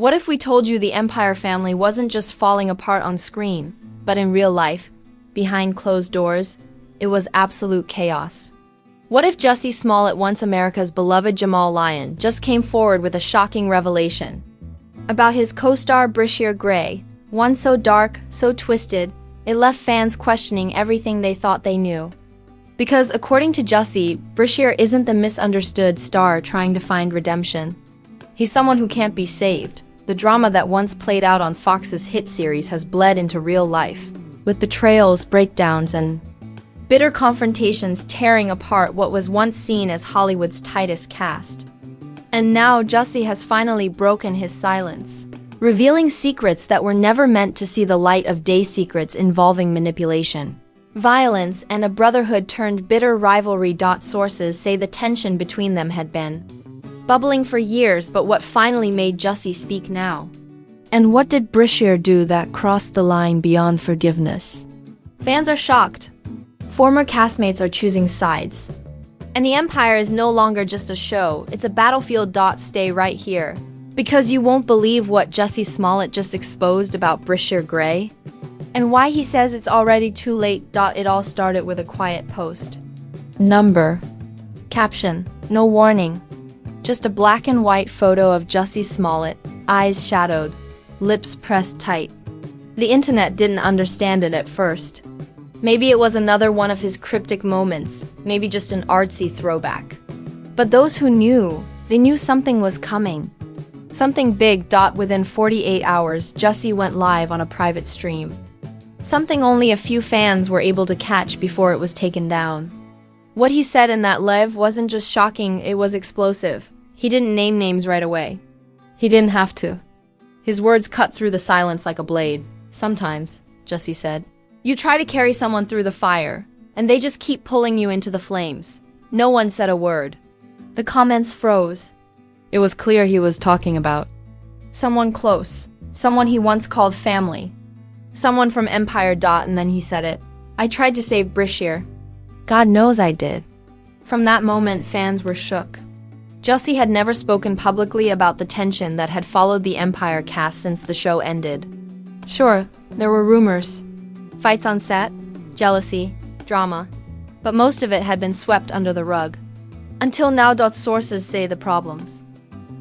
What if we told you the Empire family wasn't just falling apart on screen, but in real life, behind closed doors, it was absolute chaos? What if Jussie Smollett, once America's beloved Jamal Lion, just came forward with a shocking revelation about his co-star Bryshere Gray, one so dark, so twisted, it left fans questioning everything they thought they knew. Because according to Jussie, Bryshere isn't the misunderstood star trying to find redemption. He's someone who can't be saved. The drama that once played out on Fox's hit series has bled into real life, with betrayals, breakdowns, and bitter confrontations tearing apart what was once seen as Hollywood's tightest cast. And now Jussie has finally broken his silence, revealing secrets that were never meant to see the light of day, secrets involving manipulation, violence, and a brotherhood turned bitter rivalry. Sources say the tension between them had been bubbling for years, but what finally made Jussie speak now? And what did Bryshere do that crossed the line beyond forgiveness? Fans are shocked. Former castmates are choosing sides. And the Empire is no longer just a show, it's a battlefield. Stay right here, because you won't believe what Jussie Smollett just exposed about Bryshere Gray, and why he says it's already too late. It all started with a quiet post. Number. Caption. No warning. Just a black and white photo of Jussie Smollett, eyes shadowed, lips pressed tight. The internet didn't understand it at first. Maybe it was another one of his cryptic moments, maybe just an artsy throwback. But those who knew, they knew something was coming. Something big. Within 48 hours, Jussie went live on a private stream. Something only a few fans were able to catch before it was taken down. What he said in that live wasn't just shocking, it was explosive. He didn't name names right away. He didn't have to. His words cut through the silence like a blade. Sometimes, Jussie said, you try to carry someone through the fire, and they just keep pulling you into the flames. No one said a word. The comments froze. It was clear he was talking about someone close, someone he once called family, someone from Empire. And then he said it. I tried to save Bryshere. God knows I did. From that moment, fans were shook. Jussie had never spoken publicly about the tension that had followed the Empire cast since the show ended. Sure, there were rumors, fights on set, jealousy, drama, but most of it had been swept under the rug. Until now. Sources say the problems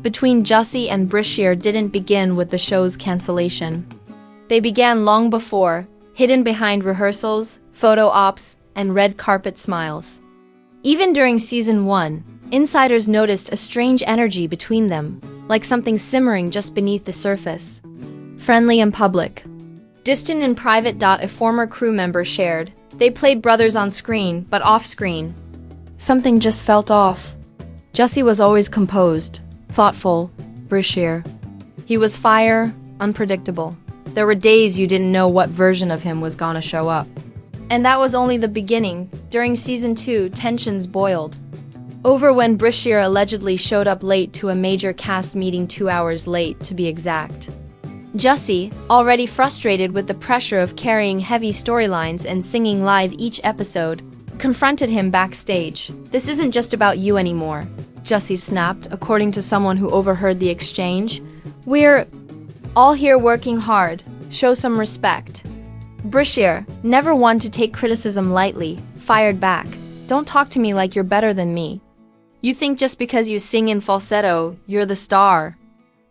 between Jussie and Bryshere didn't begin with the show's cancellation. They began long before, hidden behind rehearsals, photo ops, and red carpet smiles. Even during season 1, insiders noticed a strange energy between them, like something simmering just beneath the surface. Friendly in public, distant in private. A former crew member shared, they played brothers on screen, but off-screen something just felt off. Jussie was always composed, thoughtful. Bryshere, he was fire, unpredictable. There were days you didn't know what version of him was gonna show up. And that was only the beginning. During season 2, tensions boiled over when Bryshere allegedly showed up late to a major cast meeting, 2 hours late to be exact. Jussie, already frustrated with the pressure of carrying heavy storylines and singing live each episode, confronted him backstage. This isn't just about you anymore, Jussie snapped, according to someone who overheard the exchange. We're all here working hard. Show some respect. Bryshere, never one to take criticism lightly, fired back. Don't talk to me like you're better than me. You think just because you sing in falsetto, you're the star.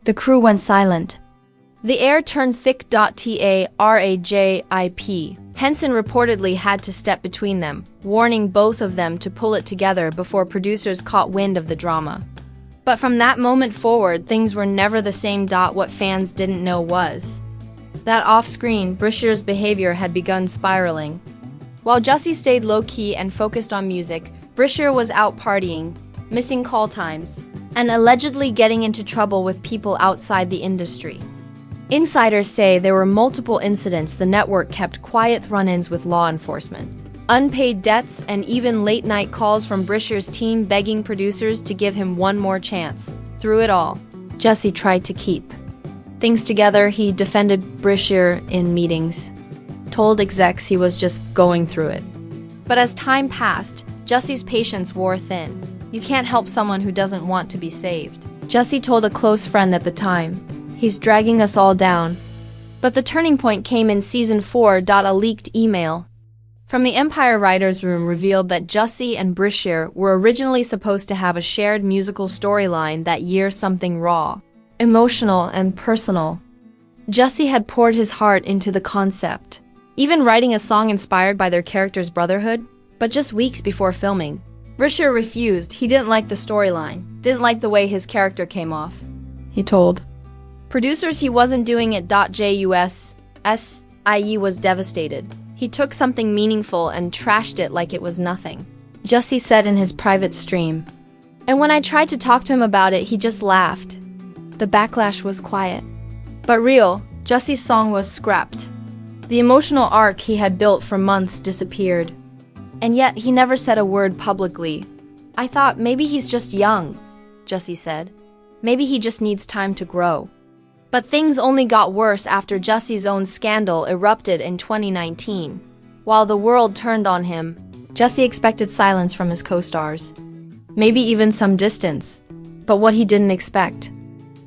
The crew went silent. The air turned thick. TARAJIP. Henson reportedly had to step between them, warning both of them to pull it together before producers caught wind of the drama. But from that moment forward, things were never the same. What fans didn't know was that off-screen, Bryshere's behavior had begun spiraling. While Jussie stayed low-key and focused on music, Bryshere was out partying, missing call times, and allegedly getting into trouble with people outside the industry. Insiders say there were multiple incidents the network kept quiet, run-ins with law enforcement, unpaid debts, and even late-night calls from Bryshere's team begging producers to give him one more chance. Through it all, Jussie tried to keep things together. He defended Bryshere in meetings, told execs he was just going through it. But as time passed, Jussie's patience wore thin. You can't help someone who doesn't want to be saved, Jussie told a close friend at the time. He's dragging us all down. But the turning point came in season 4. A leaked email from the Empire writers' room revealed that Jussie and Bryshere were originally supposed to have a shared musical storyline that year, something raw, emotional, and personal. Jussie had poured his heart into the concept, even writing a song inspired by their characters' brotherhood. But just weeks before filming, Bryshere refused. He didn't like the storyline, didn't like the way his character came off. He told producers he wasn't doing it. Jussie was devastated. He took something meaningful and trashed it like it was nothing, Jussie said in his private stream. And when I tried to talk to him about it, he just laughed. The backlash was quiet, but real. Jussie's song was scrapped. The emotional arc he had built for months disappeared. And yet, he never said a word publicly. I thought maybe he's just young, Jussie said. Maybe he just needs time to grow. But things only got worse after Jussie's own scandal erupted in 2019. While the world turned on him, Jussie expected silence from his co-stars. Maybe even some distance. But what he didn't expect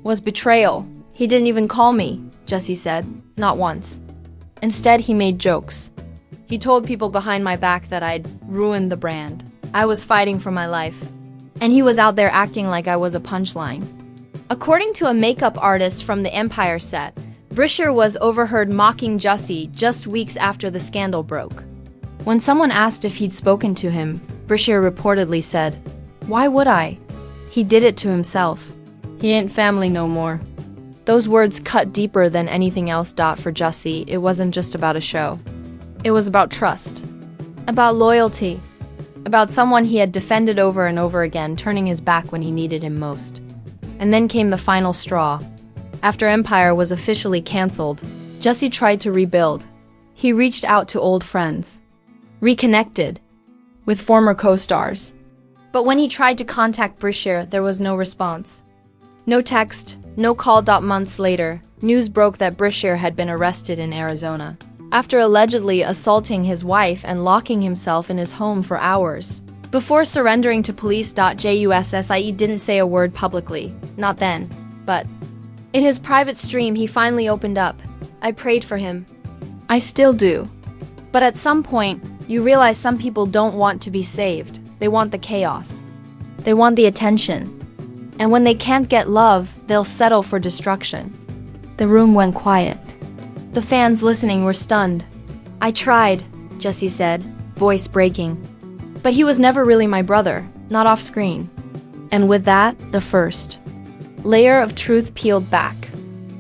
was betrayal. He didn't even call me, Jussie said. Not once. Instead, he made jokes. He told people behind my back that I'd ruined the brand. I was fighting for my life. And he was out there acting like I was a punchline. According to a makeup artist from the Empire set, Bryshere was overheard mocking Jussie just weeks after the scandal broke. When someone asked if he'd spoken to him, Bryshere reportedly said, "Why would I? He did it to himself. He ain't family no more." Those words cut deeper than anything else. For Jussie, it wasn't just about a show. It was about trust, about loyalty, about someone he had defended over and over again, turning his back when he needed him most. And then came the final straw. After Empire was officially canceled, Jussie tried to rebuild. He reached out to old friends, reconnected with former co-stars. But when he tried to contact Bryshere, there was no response. No text, no call. Months later, news broke that Bryshere had been arrested in Arizona after allegedly assaulting his wife and locking himself in his home for hours before surrendering to police. Jussie didn't say a word publicly, not then, but in his private stream he finally opened up. I prayed for him. I still do. But at some point, you realize some people don't want to be saved. They want the chaos. They want the attention. And when they can't get love, they'll settle for destruction. The room went quiet. The fans listening were stunned. I tried, Jussie said, voice breaking. But he was never really my brother, not off screen. And with that, the first layer of truth peeled back.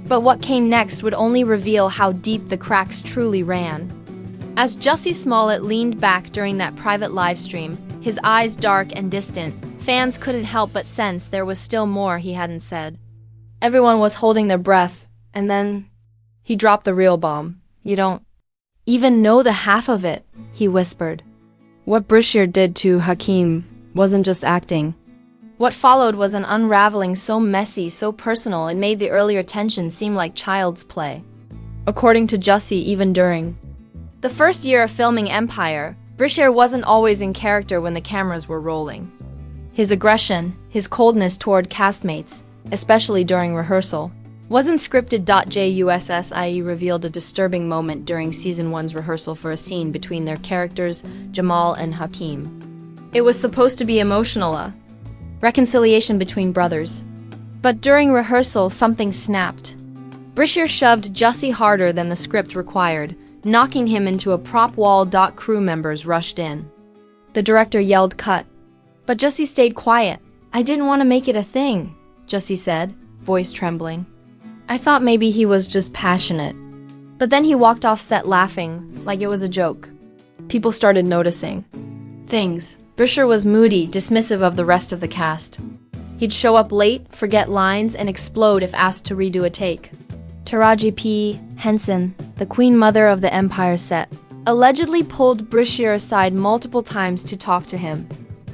But what came next would only reveal how deep the cracks truly ran. As Jussie Smollett leaned back during that private livestream, his eyes dark and distant, fans couldn't help but sense there was still more he hadn't said. Everyone was holding their breath, and then he dropped the real bomb. "You don't even know the half of it," he whispered. What Bryshere did to Hakeem wasn't just acting. What followed was an unraveling so messy, so personal, it made the earlier tension seem like child's play. According to Jussie, even during the first year of filming Empire, Bryshere wasn't always in character when the cameras were rolling. His aggression, his coldness toward castmates, especially during rehearsal, wasn't scripted. Jussie revealed a disturbing moment during Season 1's rehearsal for a scene between their characters, Jamal and Hakeem. It was supposed to be emotional, a reconciliation between brothers. But during rehearsal, something snapped. Bryshere shoved Jussie harder than the script required, knocking him into a prop wall. Crew members rushed in. The director yelled cut. But Jussie stayed quiet. "I didn't want to make it a thing," Jussie said, voice trembling. "I thought maybe he was just passionate." But then he walked off set laughing, like it was a joke. People started noticing things. Bryshere was moody, dismissive of the rest of the cast. He'd show up late, forget lines, and explode if asked to redo a take. Taraji P. Henson, the queen mother of the Empire set, allegedly pulled Bryshere aside multiple times to talk to him.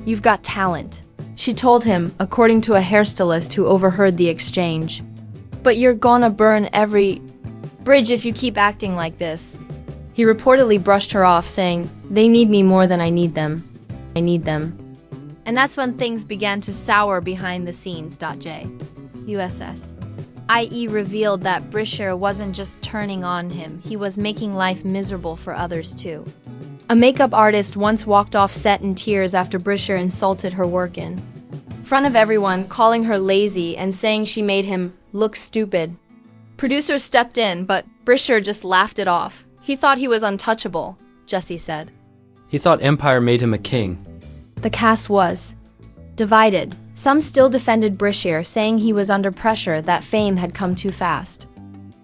"You've got talent," she told him, according to a hairstylist who overheard the exchange. "But you're gonna burn every bridge if you keep acting like this." He reportedly brushed her off, saying, "They need me more than I need them. I need them." And that's when things began to sour behind the scenes. JUSS. i.e. revealed that Bryshere wasn't just turning on him, he was making life miserable for others too. A makeup artist once walked off set in tears after Bryshere insulted her work in front of everyone, calling her lazy and saying she made him look stupid. Producers stepped in, but Bryshere just laughed it off. He thought he was untouchable, Jussie said. He thought Empire made him a king. The cast was divided. Some still defended Bryshere, saying he was under pressure, that fame had come too fast.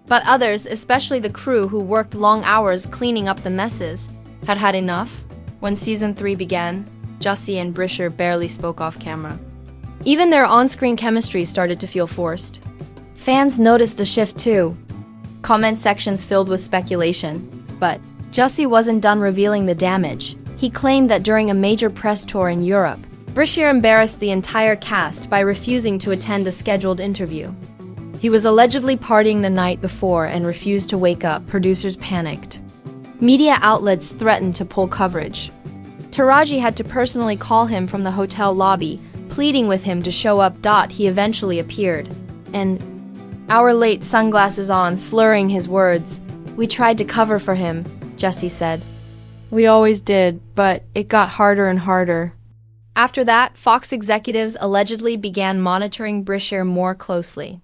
But others, especially the crew who worked long hours cleaning up the messes, had had enough. When season 3 began, Jussie and Bryshere barely spoke off camera. Even their on-screen chemistry started to feel forced. Fans noticed the shift too. Comment sections filled with speculation. But Jussie wasn't done revealing the damage. He claimed that during a major press tour in Europe, Bryshere embarrassed the entire cast by refusing to attend a scheduled interview. He was allegedly partying the night before and refused to wake up. Producers panicked. Media outlets threatened to pull coverage. Taraji had to personally call him from the hotel lobby, pleading with him to show up. He eventually appeared. An hour late, sunglasses on, slurring his words. "We tried to cover for him," Jussie said. "We always did, but it got harder and harder." After that, Fox executives allegedly began monitoring Bryshere more closely.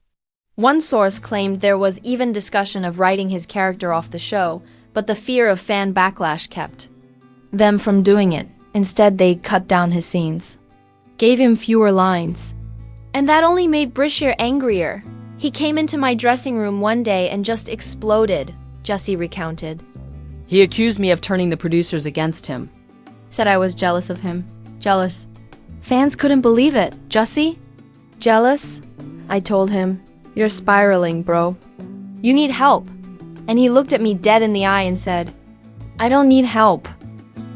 One source claimed there was even discussion of writing his character off the show, but the fear of fan backlash kept them from doing it. Instead, they cut down his scenes, gave him fewer lines. And that only made Bryshere angrier. "He came into my dressing room one day and just exploded," Jussie recounted. "He accused me of turning the producers against him. Said I was jealous of him. Jealous. Fans couldn't believe it. Jussie? Jealous? I told him, "You're spiraling, bro. You need help." And he looked at me dead in the eye and said, "I don't need help.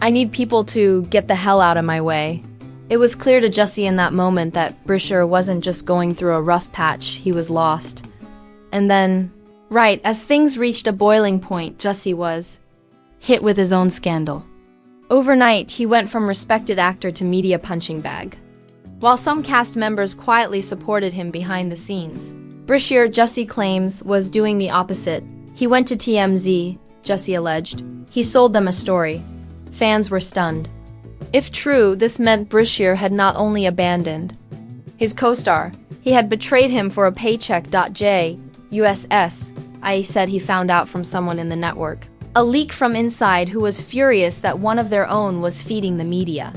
I need people to get the hell out of my way." It was clear to Jussie in that moment that Bryshere wasn't just going through a rough patch, he was lost. And then, right as things reached a boiling point, Jussie was hit with his own scandal. Overnight, he went from respected actor to media punching bag. While some cast members quietly supported him behind the scenes, Bryshere, Jussie claims, was doing the opposite. He went to TMZ, Jussie alleged. He sold them a story. Fans were stunned. If true, this meant Bryshere had not only abandoned his co-star, he had betrayed him for a paycheck. JUSS, I said he found out from someone in the network. A leak from inside who was furious that one of their own was feeding the media.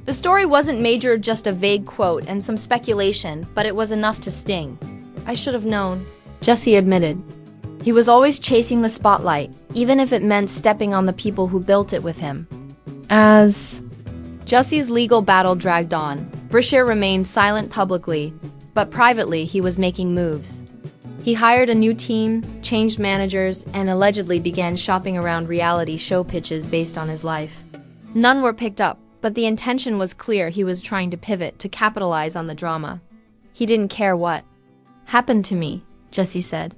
The story wasn't major, just a vague quote and some speculation, but it was enough to sting. "I should have known," Jussie admitted. He was always chasing the spotlight, even if it meant stepping on the people who built it with him. As Jussie's legal battle dragged on, Bryshere remained silent publicly, but privately he was making moves. He hired a new team, changed managers, and allegedly began shopping around reality show pitches based on his life. None were picked up, but the intention was clear. He was trying to pivot, to capitalize on the drama. He didn't care what happened to me, Jussie said.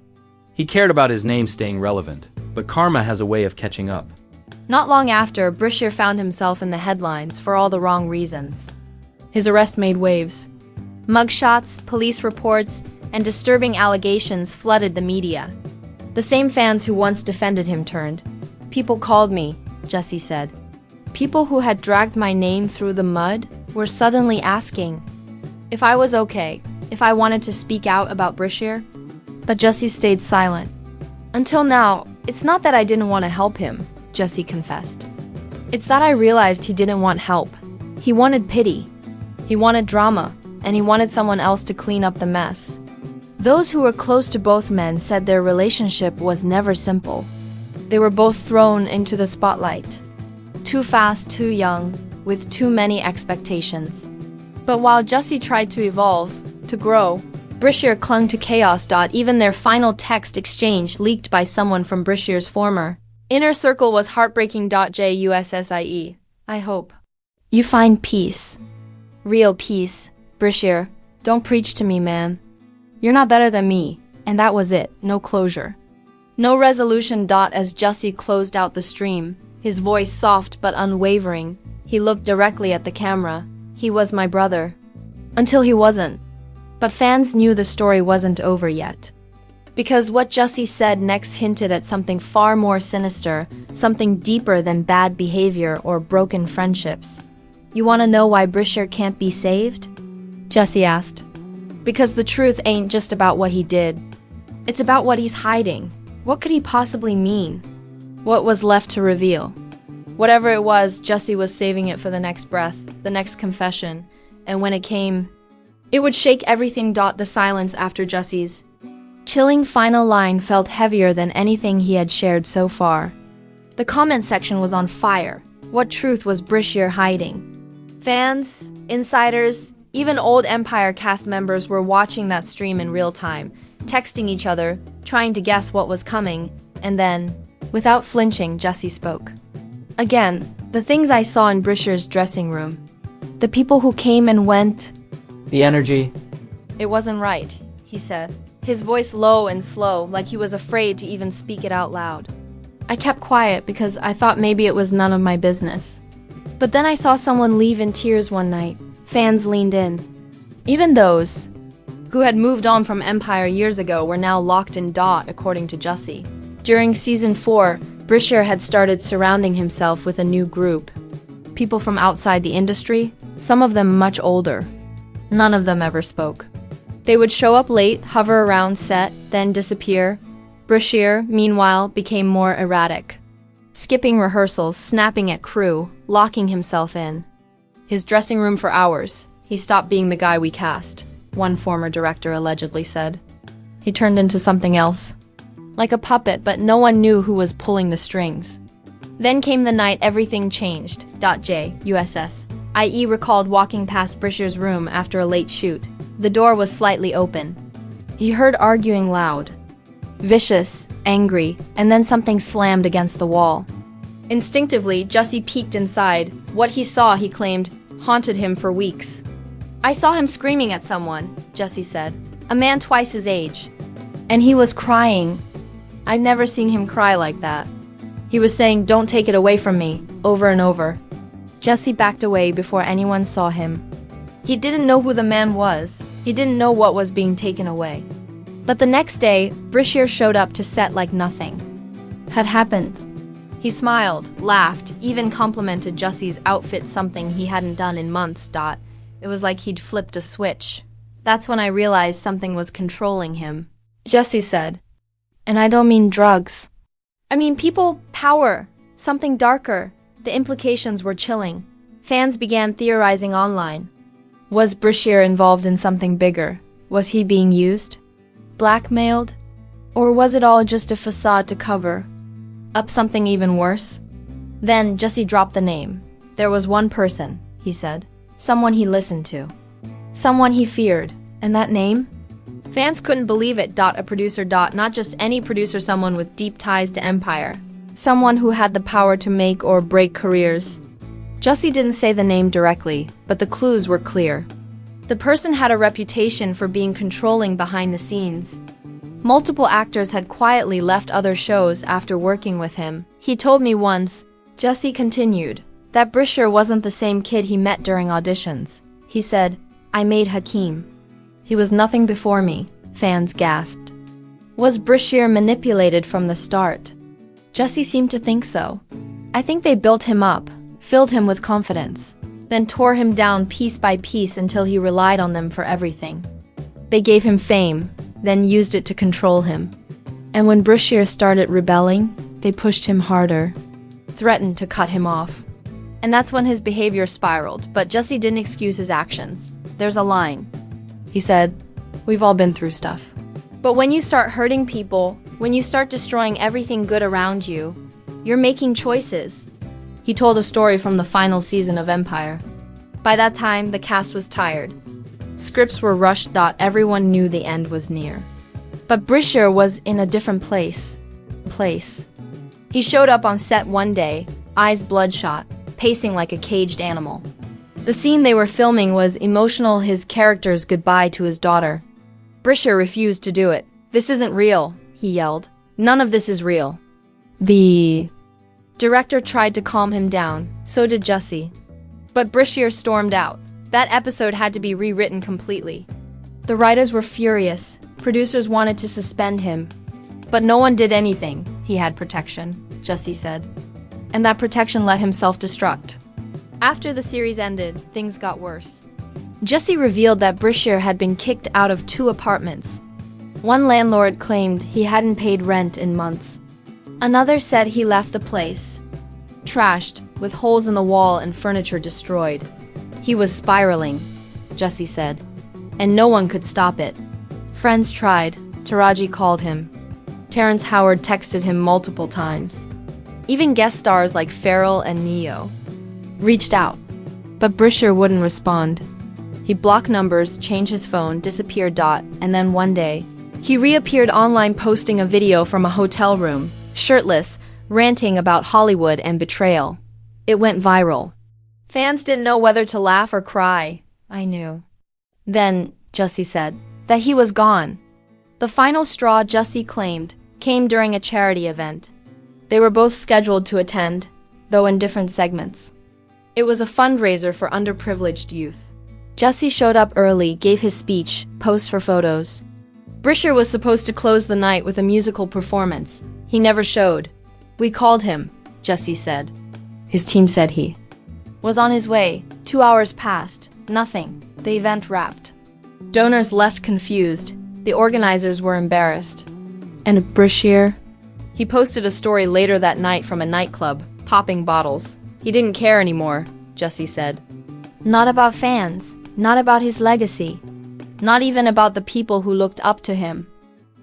He cared about his name staying relevant, but karma has a way of catching up. Not long after, Bryshere found himself in the headlines for all the wrong reasons. His arrest made waves. Mugshots, police reports, and disturbing allegations flooded the media. The same fans who once defended him turned. "People called me," Jussie said. People who had dragged my name through the mud were suddenly asking if I was okay, if I wanted to speak out about Bryshere. But Jussie stayed silent. "Until now, it's not that I didn't want to help him," Jussie confessed. "It's that I realized he didn't want help. He wanted pity. He wanted drama, and he wanted someone else to clean up the mess." Those who were close to both men said their relationship was never simple. They were both thrown into the spotlight. Too fast, too young, with too many expectations. But while Jussie tried to evolve, to grow, Bryshere clung to chaos. Even their final text exchange, leaked by someone from Bryshere's former inner circle, was heartbreaking. Jussie, "I hope you find peace. Real peace. Bryshere, don't preach to me, man. You're not better than me." And that was it. No closure. No resolution. As Jussie closed out the stream, his voice soft but unwavering, he looked directly at the camera. "He was my brother." Until he wasn't. But fans knew the story wasn't over yet. Because what Jussie said next hinted at something far more sinister, something deeper than bad behavior or broken friendships. "You want to know why Bryshere can't be saved?" Jussie asked. "Because the truth ain't just about what he did. It's about what he's hiding. What could he possibly mean? What was left to reveal?" Whatever it was, Jussie was saving it for the next breath, the next confession, and when it came, it would shake everything. The silence after Jussie's chilling final line felt heavier than anything he had shared so far. The comment section was on fire. What truth was Bryshere hiding? Fans, insiders, even old Empire cast members were watching that stream in real time, texting each other, trying to guess what was coming, and then, without flinching, Jussie spoke. "Again, the things I saw in Bryshere's dressing room. The people who came and went. The energy. It wasn't right," he said, his voice low and slow, like he was afraid to even speak it out loud. "I kept quiet because I thought maybe it was none of my business. But then I saw someone leave in tears one night." Fans leaned in. Even those who had moved on from Empire years ago were now locked in according to Jussie. During season 4, Bryshere had started surrounding himself with a new group. People from outside the industry, some of them much older. None of them ever spoke. They would show up late, hover around set, then disappear. Bryshere, meanwhile, became more erratic, skipping rehearsals, snapping at crew, locking himself in his dressing room for hours. "He stopped being the guy we cast," one former director allegedly said. "He turned into something else. Like a puppet, but no one knew who was pulling the strings." Then came the night everything changed. JUSS. IE recalled walking past Bryshere's room after a late shoot. The door was slightly open. He heard arguing loud, vicious, angry, and then something slammed against the wall. Instinctively, Jussie peeked inside. What he saw, he claimed, haunted him for weeks. "I saw him screaming at someone," Jussie said. "A man twice his age. And he was crying. I'd never seen him cry like that. He was saying, 'Don't take it away from me,' over and over." Jussie backed away before anyone saw him. He didn't know who the man was. He didn't know what was being taken away. But the next day, Bryshere showed up to set like nothing had happened. He smiled, laughed, even complimented Jussie's outfit, something he hadn't done in months. It was like he'd flipped a switch. "That's when I realized something was controlling him," Jussie said. "And I don't mean drugs. I mean people, power, something darker." The implications were chilling. Fans began theorizing online. Was Bryshere involved in something bigger? Was he being used? Blackmailed? Or was it all just a facade to cover up something even worse? Then Jussie dropped the name. There was one person, he said. Someone he listened to. Someone he feared. And that name? Fans couldn't believe it. A producer. Not just any producer, someone with deep ties to Empire. Someone who had the power to make or break careers. Jussie didn't say the name directly, but the clues were clear. The person had a reputation for being controlling behind the scenes. Multiple actors had quietly left other shows after working with him. "He told me once," Jussie continued, "that Bryshere wasn't the same kid he met during auditions. He said, 'I made Hakeem. He was nothing before me.'" Fans gasped. Was Bryshere manipulated from the start? Jussie seemed to think so. "I think they built him up, filled him with confidence, then tore him down piece by piece until he relied on them for everything. They gave him fame, then used it to control him. And when Bryshere started rebelling, they pushed him harder, threatened to cut him off. And that's when his behavior spiraled, but Jussie didn't excuse his actions. There's a line. He said, "We've all been through stuff. But when you start hurting people, when you start destroying everything good around you, you're making choices." He told a story from the final season of Empire. By that time, the cast was tired. Scripts were rushed. Everyone knew the end was near. But Bryshere was in a different place. He showed up on set one day, eyes bloodshot, pacing like a caged animal. The scene they were filming was emotional, his character's goodbye to his daughter. Bryshere refused to do it. "This isn't real," he yelled. "None of this is real." The director tried to calm him down, so did Jussie. But Bryshere stormed out. That episode had to be rewritten completely. The writers were furious. Producers wanted to suspend him. But no one did anything. He had protection, Jussie said. And that protection let him self-destruct. After the series ended, things got worse. Jussie revealed that Bryshere had been kicked out of 2 apartments. One landlord claimed he hadn't paid rent in months. Another said he left the place trashed, with holes in the wall and furniture destroyed. He was spiraling, Jussie said, and no one could stop it. Friends tried. Taraji called him. Terrence Howard texted him multiple times. Even guest stars like Farrell and Neo reached out. But Bryshere wouldn't respond. He blocked numbers, changed his phone, disappeared. And then one day, he reappeared online posting a video from a hotel room, shirtless, ranting about Hollywood and betrayal. It went viral. Fans didn't know whether to laugh or cry. I knew. Then, Jussie said, that he was gone. The final straw, Jussie claimed, came during a charity event. They were both scheduled to attend, though in different segments. It was a fundraiser for underprivileged youth. Jussie showed up early, gave his speech, posed for photos. Bryshere was supposed to close the night with a musical performance. He never showed. We called him, Jussie said. His team said he was on his way. 2 hours passed. Nothing. The event wrapped. Donors left confused. The organizers were embarrassed. And Bryshere? He posted a story later that night from a nightclub, popping bottles. He didn't care anymore, Jussie said. Not about fans. Not about his legacy. Not even about the people who looked up to him.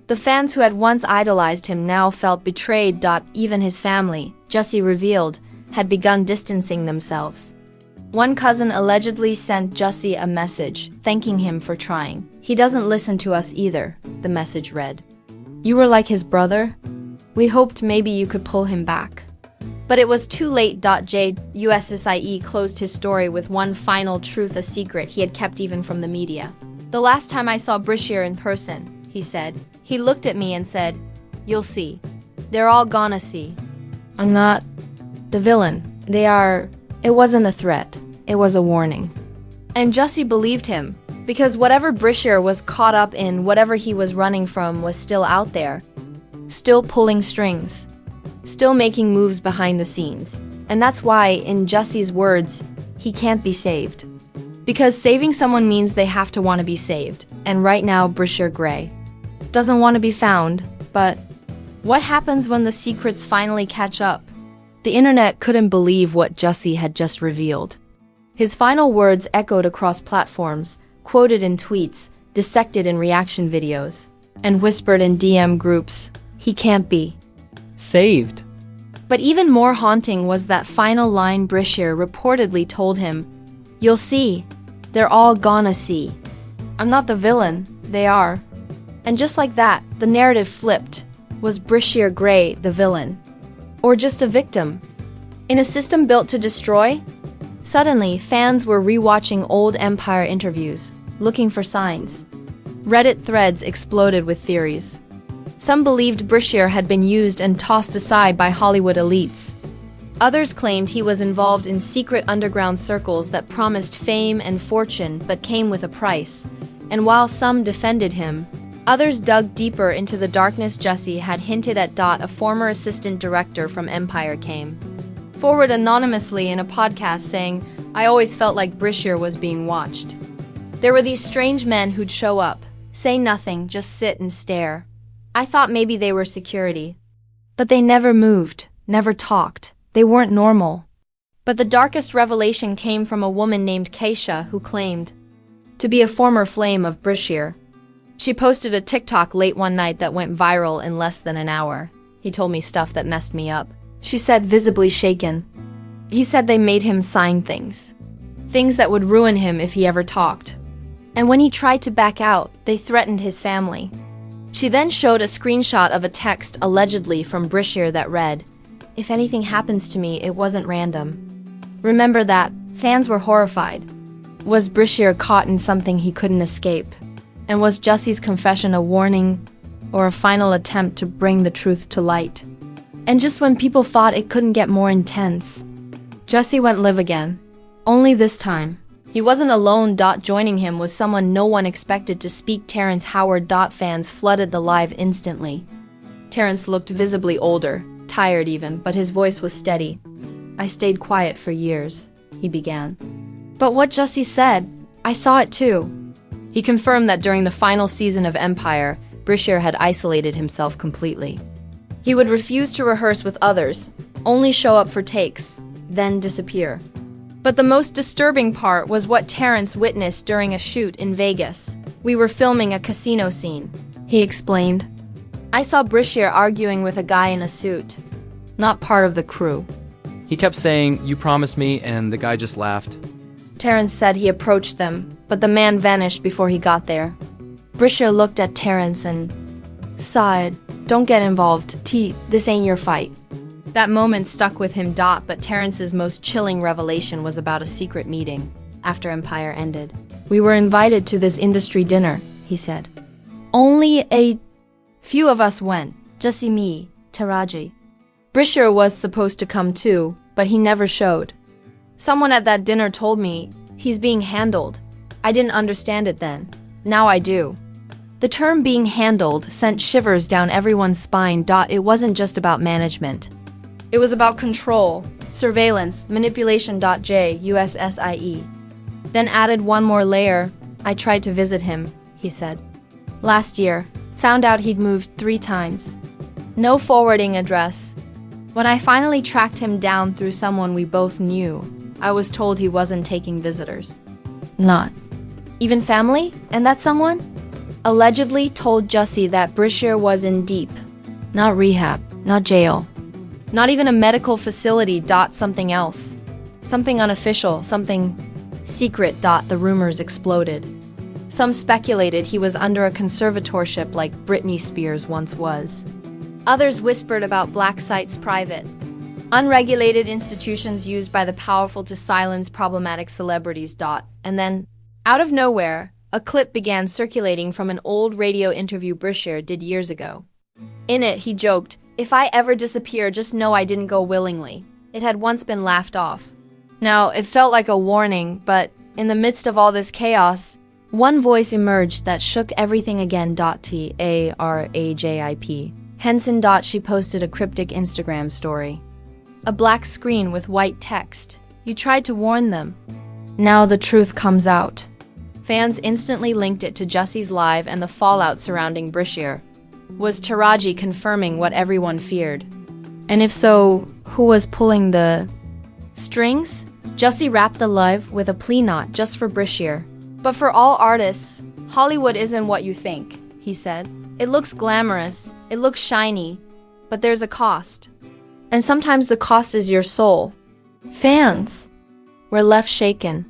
The fans who had once idolized him now felt betrayed. Even his family, Jussie revealed, had begun distancing themselves. One cousin allegedly sent Jussie a message, thanking him for trying. He doesn't listen to us either, the message read. You were like his brother? We hoped maybe you could pull him back. But it was too late. Jussie closed his story with one final truth, a secret he had kept even from the media. The last time I saw Bryshere in person, he said, he looked at me and said, you'll see. They're all gonna see. I'm not the villain. They are. It wasn't a threat. It was a warning. And Jussie believed him, because whatever Bryshere was caught up in, whatever he was running from, was still out there. Still pulling strings. Still making moves behind the scenes. And that's why, in Jussie's words, he can't be saved. Because saving someone means they have to want to be saved. And right now, Bryshere Gray doesn't want to be found, but what happens when the secrets finally catch up? The internet couldn't believe what Jussie had just revealed. His final words echoed across platforms, quoted in tweets, dissected in reaction videos, and whispered in DM groups, he can't be Saved. But even more haunting was that final line Bryshere reportedly told him, you'll see. They're all gonna see. I'm not the villain. They are. And just like that, the narrative flipped. Was Bryshere Gray the villain? Or just a victim? In a system built to destroy? Suddenly, fans were rewatching old Empire interviews, looking for signs. Reddit threads exploded with theories. Some believed Bryshere had been used and tossed aside by Hollywood elites. Others claimed he was involved in secret underground circles that promised fame and fortune but came with a price. And while some defended him, others dug deeper into the darkness. Jussie had hinted at. A former assistant director from Empire came forward anonymously in a podcast saying, I always felt like Bryshere was being watched. There were these strange men who'd show up, say nothing, just sit and stare. I thought maybe they were security. But they never moved, never talked. They weren't normal. But the darkest revelation came from a woman named Keisha who claimed to be a former flame of Bryshere. She posted a TikTok late one night that went viral in less than an hour. He told me stuff that messed me up. She said, visibly shaken. He said they made him sign things. Things that would ruin him if he ever talked. And when he tried to back out, they threatened his family. She then showed a screenshot of a text allegedly from Bryshere that read, if anything happens to me, it wasn't random. Remember that. Fans were horrified. Was Bryshere caught in something he couldn't escape? And was Jussie's confession a warning or a final attempt to bring the truth to light? And just when people thought it couldn't get more intense, Jussie went live again. Only this time, He wasn't alone. Joining him was someone no one expected to speak. Terrence Howard. Fans flooded the live instantly. Terrence looked visibly older, tired even, but his voice was steady. I stayed quiet for years, he began. But what Jussie said, I saw it too. He confirmed that during the final season of Empire, Bryshere had isolated himself completely. He would refuse to rehearse with others, only show up for takes, then disappear. But the most disturbing part was what Terrence witnessed during a shoot in Vegas. We were filming a casino scene, he explained. I saw Bryshere arguing with a guy in a suit, not part of the crew. He kept saying, "You promised me," and the guy just laughed. Terrence said he approached them, but the man vanished before he got there. Bryshere looked at Terrence and sighed. Don't get involved, this ain't your fight. That moment stuck with him. But Terrence's most chilling revelation was about a secret meeting after Empire ended. We were invited to this industry dinner, he said. Only a few of us went, Jussie, me, Taraji. Bryshere was supposed to come too, but he never showed. Someone at that dinner told me he's being handled. I didn't understand it then. Now I do. The term being handled sent shivers down everyone's spine. It wasn't just about management. It was about control, surveillance, manipulation. USSIE. Then added one more layer. I tried to visit him, he said. Last year, found out he'd moved 3 times. No forwarding address. When I finally tracked him down through someone we both knew, I was told he wasn't taking visitors. Not even family? And that someone? Allegedly told Jussie that Bryshere was in deep. Not rehab, not jail. Not even a medical facility. Something else. Something unofficial, something secret. The rumors exploded. Some speculated he was under a conservatorship like Britney Spears once was. Others whispered about black sites, private, unregulated institutions used by the powerful to silence problematic celebrities. And then, out of nowhere, a clip began circulating from an old radio interview Bryshere did years ago. In it, he joked, "If I ever disappear, just know I didn't go willingly." It had once been laughed off. Now, it felt like a warning, but in the midst of all this chaos, one voice emerged that shook everything again. Tarajip. Henson. She posted a cryptic Instagram story. A black screen with white text. You tried to warn them. Now the truth comes out. Fans instantly linked it to Jussie's live and the fallout surrounding Bryshere. Was Taraji confirming what everyone feared? And if so, who was pulling the strings? Jussie wrapped the live with a plea not just for Bryshere, but for all artists. Hollywood isn't what you think, he said. It looks glamorous, it looks shiny, but there's a cost. And sometimes the cost is your soul. Fans were left shaken.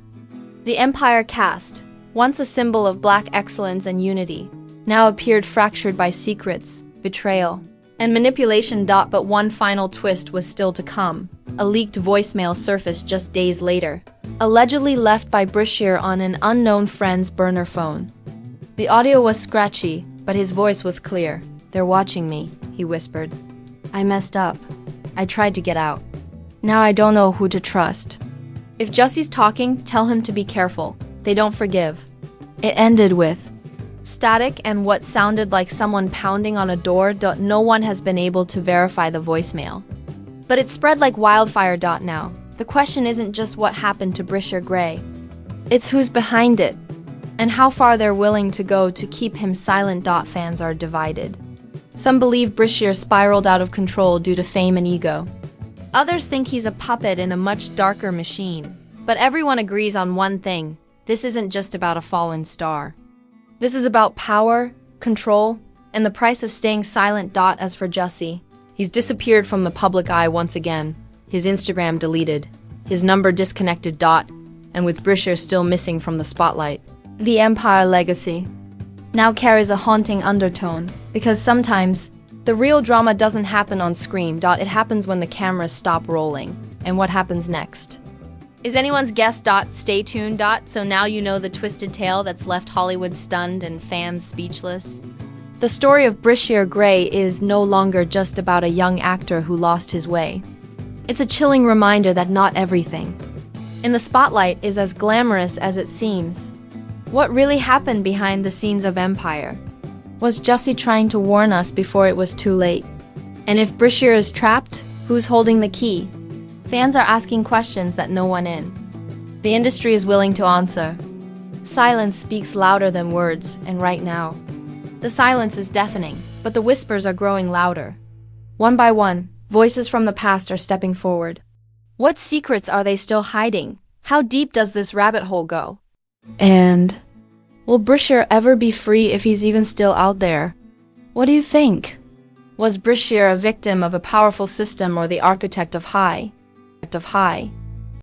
The Empire cast, once a symbol of black excellence and unity, now appeared fractured by secrets, betrayal, and manipulation. But one final twist was still to come. A leaked voicemail surfaced just days later, allegedly left by Bryshere on an unknown friend's burner phone. The audio was scratchy, but his voice was clear. "They're watching me," he whispered. "I messed up. I tried to get out. Now I don't know who to trust. If Jussie's talking, tell him to be careful. They don't forgive." It ended with static and what sounded like someone pounding on a door. No one has been able to verify the voicemail. But it spread like wildfire. Now, the question isn't just what happened to Bryshere Gray. It's who's behind it, and how far they're willing to go to keep him silent. Fans are divided. Some believe Bryshere spiraled out of control due to fame and ego. Others think he's a puppet in a much darker machine. But everyone agrees on one thing. This isn't just about a fallen star. This is about power, control, and the price of staying silent. As for Jussie, he's disappeared from the public eye once again. His Instagram deleted, his number disconnected. And with Bryshere still missing from the spotlight, the Empire legacy now carries a haunting undertone, because sometimes the real drama doesn't happen on screen. It happens when the cameras stop rolling. And what happens next is anyone's guess. Stay tuned. So now you know the twisted tale that's left Hollywood stunned and fans speechless. The story of Bryshere Gray is no longer just about a young actor who lost his way. It's a chilling reminder that not everything in the spotlight is as glamorous as it seems. What really happened behind the scenes of Empire? Was Jussie trying to warn us before it was too late? And if Bryshere is trapped, who's holding the key? Fans are asking questions that no one in the industry is willing to answer. Silence speaks louder than words, and right now, the silence is deafening, but the whispers are growing louder. One by one, voices from the past are stepping forward. What secrets are they still hiding? How deep does this rabbit hole go? And will Bryshere ever be free if he's even still out there? What do you think? Was Bryshere a victim of a powerful system or the architect of high?